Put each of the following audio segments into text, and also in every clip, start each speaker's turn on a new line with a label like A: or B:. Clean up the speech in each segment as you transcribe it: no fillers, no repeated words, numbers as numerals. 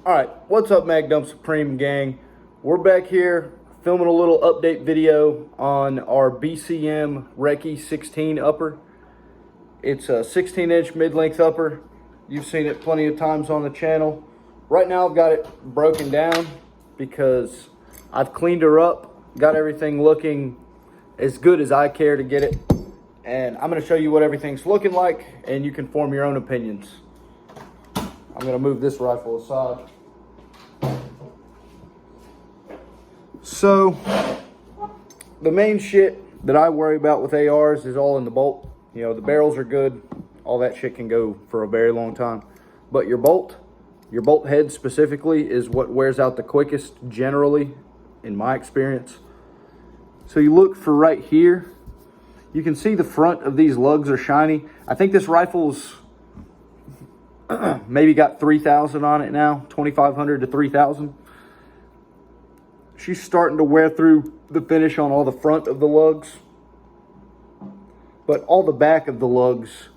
A: All right, what's up, Mag Dump Supreme gang? We're back here filming a little update video on our BCM Recce 16 upper. It's a 16-inch mid-length upper. You've seen it plenty of times on the channel. Right now I've got it broken down because I've cleaned her up, got everything looking as good as I care to get it. And I'm gonna show you what everything's looking like and you can form your own opinions. I'm gonna move this rifle aside. So, the main shit that I worry about with ARs is all in the bolt. You know, the barrels are good. All that shit can go for a very long time. But your bolt head specifically is what wears out the quickest generally, in my experience. So you look for right here. You can see the front of these lugs are shiny. I think this rifle's maybe got 3,000 on it now, 2,500 to 3,000. She's starting to wear through the finish on all the front of the lugs. But all the back of the lugs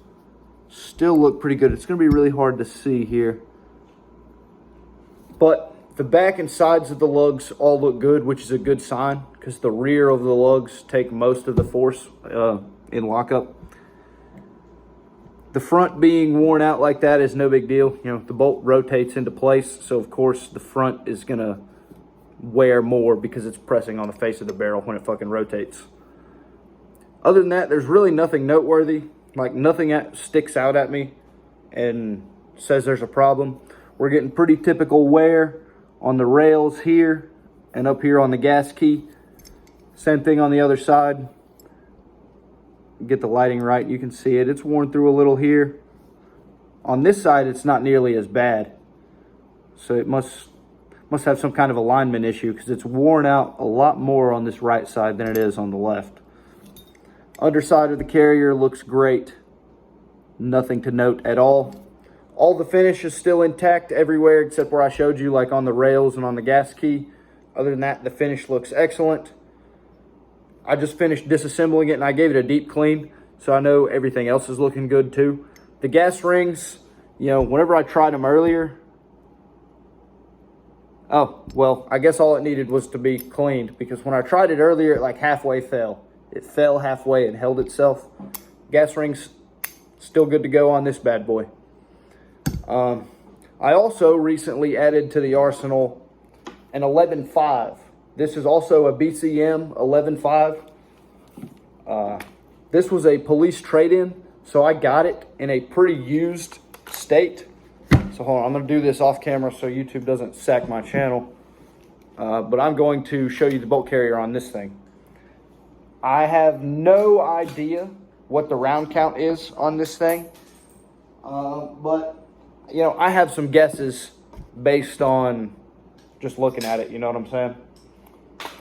A: still look pretty good. It's going to be really hard to see here. But the back and sides of the lugs all look good, which is a good sign because the rear of the lugs take most of the force in lockup. The front being worn out like that is no big deal. You know, the bolt rotates into place, so of course the front is going to wear more because it's pressing on the face of the barrel when it fucking rotates. Other than that, there's really nothing noteworthy. Like, nothing sticks out at me and says there's a problem. We're getting pretty typical wear on the rails here and up here on the gas key. Same thing on the other side. Get the lighting right, you can see it. It's worn through a little here. On this side, it's not nearly as bad. So it must have some kind of alignment issue because it's worn out a lot more on this right side than it is on the left. Underside of the carrier looks great. Nothing to note at all. All the finish is still intact everywhere except where I showed you, like on the rails and on the gas key. Other than that, the finish looks excellent. I just finished disassembling it and I gave it a deep clean, so I know everything else is looking good too. The gas rings, you know, whenever I tried them earlier, oh, well, I guess all it needed was to be cleaned because when I tried it earlier, it like halfway fell. It fell halfway and held itself. Gas rings still good to go on this bad boy. I also recently added to the arsenal an 11.5. This is also a BCM 11.5. This was a police trade-in, so I got it in a pretty used state. So hold on, I'm going to do this off camera so YouTube doesn't sack my channel. But I'm going to show you the bolt carrier on this thing. I have no idea what the round count is on this thing. But, you know, I have some guesses based on just looking at it, you know what I'm saying?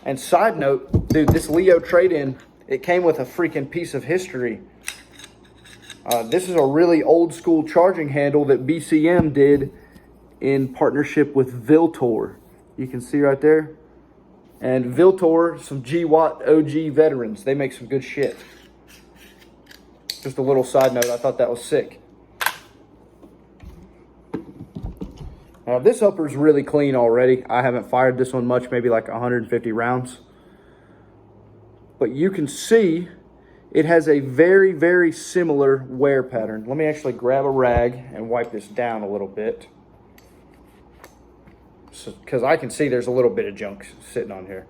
A: And side note, dude, this Leo trade-in, it came with a freaking piece of history. This is a really old school charging handle that BCM did in partnership with Viltor. You can see right there. And Viltor, some G-Watt OG veterans. They make some good shit. Just a little side note, I thought that was sick. Now this upper's really clean already. I haven't fired this one much, maybe like 150 rounds. But you can see it has a very, very similar wear pattern. Let me actually grab a rag and wipe this down a little bit. Because I can see there's a little bit of junk sitting on here.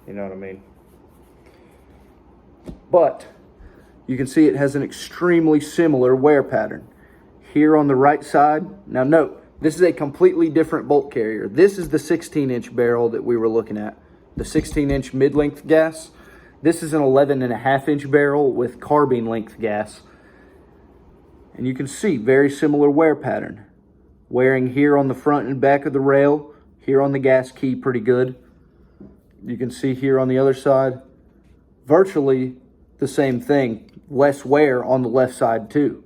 A: You know what I mean? But you can see it has an extremely similar wear pattern. Here on the right side, now note, this is a completely different bolt carrier. This is the 16-inch barrel that we were looking at. The 16-inch mid-length gas. This is an 11.5-inch barrel with carbine length gas. And you can see very similar wear pattern. Wearing here on the front and back of the rail. Here on the gas key, pretty good. You can see here on the other side, virtually the same thing. Less wear on the left side too.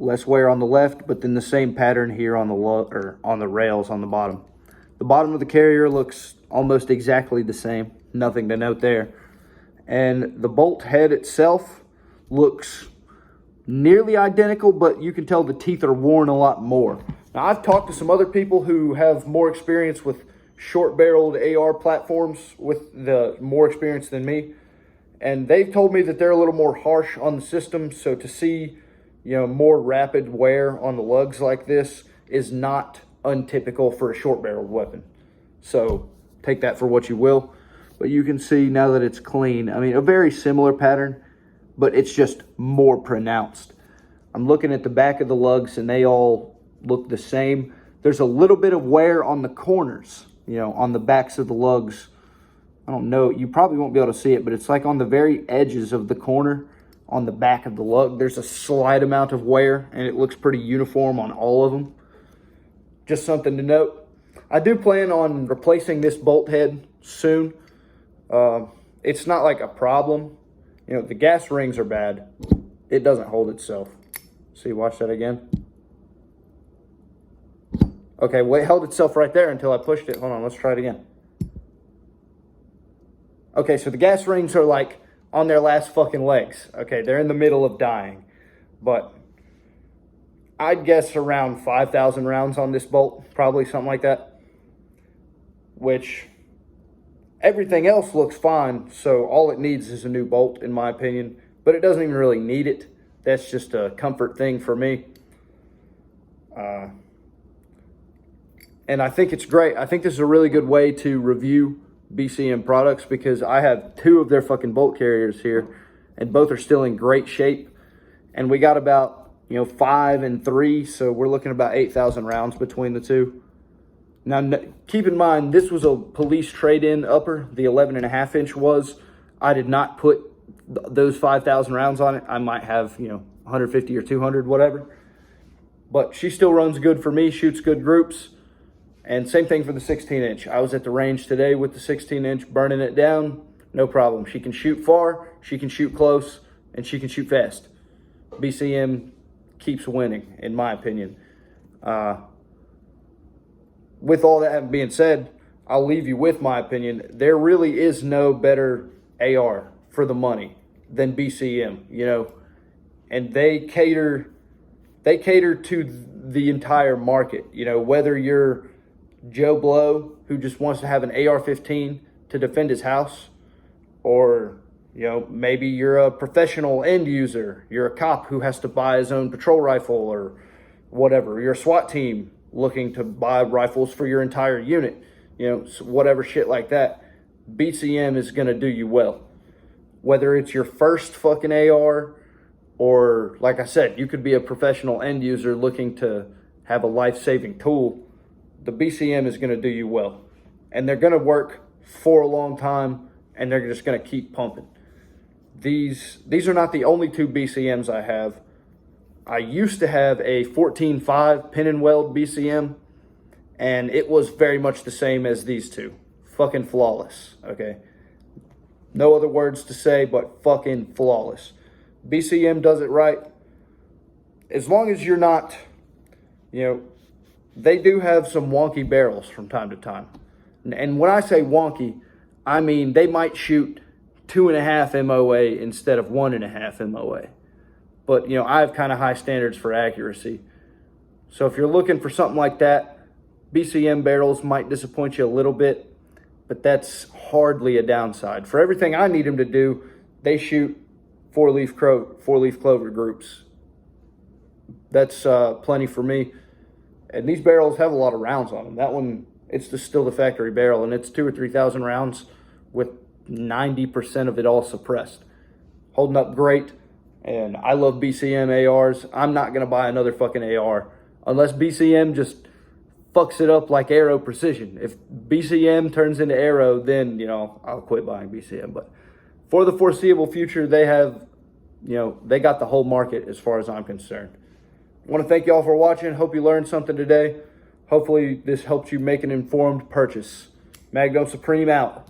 A: Less wear on the left, but then the same pattern here on the rails on the bottom. The bottom of the carrier looks almost exactly the same. Nothing to note there. And the bolt head itself looks nearly identical, but you can tell the teeth are worn a lot more. Now, I've talked to some other people who have more experience with short-barreled AR platforms with the more experience than me, and they've told me that they're a little more harsh on the system. So to see, more rapid wear on the lugs like this is not untypical for a short-barreled weapon. So take that for what you will. But you can see now that it's clean, I mean, a very similar pattern, but it's just more pronounced. I'm looking at the back of the lugs and they all look the same. There's a little bit of wear on the corners, on the backs of the lugs. I don't know, you probably won't be able to see it, but it's like on the very edges of the corner on the back of the lug. There's a slight amount of wear and it looks pretty uniform on all of them. Just something to note. I do plan on replacing this bolt head soon. It's not like a problem. The gas rings are bad. It doesn't hold itself. See, watch that again. Okay, well, it held itself right there until I pushed it. Hold on, let's try it again. Okay, so the gas rings are like on their last fucking legs. Okay, they're in the middle of dying. But I'd guess around 5,000 rounds on this bolt, probably something like that. Which, everything else looks fine, so all it needs is a new bolt, in my opinion. But it doesn't even really need it. That's just a comfort thing for me. And I think it's great. I think this is a really good way to review BCM products because I have 2 of their fucking bolt carriers here and both are still in great shape. And we got about, 5 and 3, so we're looking about 8,000 rounds between the 2. Now, keep in mind, this was a police trade-in upper. The 11.5-inch was. I did not put those 5,000 rounds on it. I might have, 150 or 200, whatever. But she still runs good for me, shoots good groups. And same thing for the 16-inch. I was at the range today with the 16-inch, burning it down. No problem. She can shoot far, she can shoot close, and she can shoot fast. BCM keeps winning, in my opinion. With all that being said, I'll leave you with my opinion. There really is no better AR for the money than BCM, and they cater to the entire market, whether you're Joe Blow who just wants to have an AR-15 to defend his house, or maybe you're a professional end user, you're a cop who has to buy his own patrol rifle or whatever, you're a SWAT team looking to buy rifles for your entire unit, whatever shit like that. BCM is going to do you well. Whether it's your first fucking AR or, like I said, you could be a professional end user looking to have a life-saving tool, the BCM is going to do you well. And they're going to work for a long time, and they're just going to keep pumping. These are not the only 2 BCMs I have. I used to have a 14.5 pin and weld BCM, and it was very much the same as these 2. Fucking flawless, okay? No other words to say but fucking flawless. BCM does it right. As long as you're not, they do have some wonky barrels from time to time. And when I say wonky, I mean they might shoot 2.5 MOA instead of 1.5 MOA. But, I have kind of high standards for accuracy. So if you're looking for something like that, BCM barrels might disappoint you a little bit, but that's hardly a downside. For everything I need them to do, they shoot four-leaf clover groups. That's plenty for me. And these barrels have a lot of rounds on them. That one, it's still the factory barrel, and it's 2,000 or 3,000 rounds with 90% of it all suppressed. Holding up great. And I love BCM ARs. I'm not going to buy another fucking AR unless BCM just fucks it up like Arrow Precision. If BCM turns into Arrow, then, I'll quit buying BCM. But for the foreseeable future, they have, they got the whole market as far as I'm concerned. I want to thank y'all for watching. Hope you learned something today. Hopefully this helps you make an informed purchase. Magnum Supreme out.